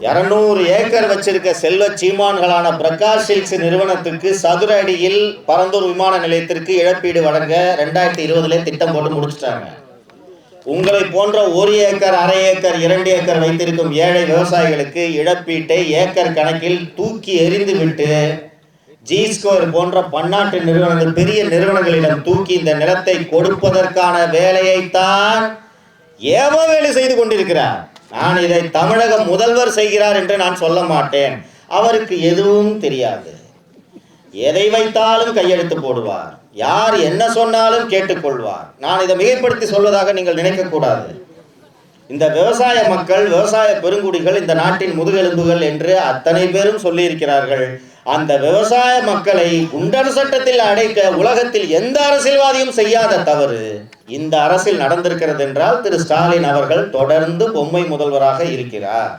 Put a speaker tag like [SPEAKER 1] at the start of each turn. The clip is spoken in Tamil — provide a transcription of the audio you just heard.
[SPEAKER 1] 200 ஏக்கர் வச்சிருக்க செல்வ சீமான்களான பிரகாஷ் சில்க்ஸ் நிறுவனத்துக்கு சதுர அடியில் பரந்தூர் விமான நிலையத்திற்கு இழப்பீடு வழங்க 2020 திட்டம் போட்டு முடிச்சிட்டாங்க. உங்களை போன்ற 1 ஏக்கர், அரை ஏக்கர், 2 ஏக்கர் வைத்திருக்கும் ஏழை விவசாயிகளுக்கு இழப்பீட்டை ஏக்கர் கணக்கில் தூக்கி எறிந்து விட்டு ஜி-ஸ்கோர் போன்ற பன்னாட்டு நிறுவனங்கள், பெரிய நிறுவனங்களிடம் தூக்கி இந்த நிலத்தை கொடுப்பதற்கான வேலையைத்தான் வேலை செய்து கொண்டிருக்கிறார். நான் இதை தமிழக முதல்வர் செய்கிறார் என்று நான் சொல்ல மாட்டேன். அவருக்கு எதுவும் தெரியாது. எதை வைத்தாலும் கையெழுத்து போடுவார். யார் என்ன சொன்னாலும் கேட்டுக்கொள்வார். நான் இதை மிகைப்படுத்தி சொல்வதாக நீங்கள் நினைக்கக்கூடாது. இந்த விவசாய மக்கள், விவசாய பெருங்குடிகள் இந்த நாட்டின் முதுகெலும்புகள் என்று அத்தனை பேரும் சொல்லியிருக்கிறார்கள். அந்த விவசாய மக்களை குண்டர் சட்டத்தில் அடைக்க உலகத்தில் எந்த அரசியல்வாதியும் செய்யாத தவறு இந்த அரசில் நடந்திருக்கிறது என்றால் திரு ஸ்டாலின் அவர்கள் தொடர்ந்து பொம்மை முதல்வராக இருக்கிறார்.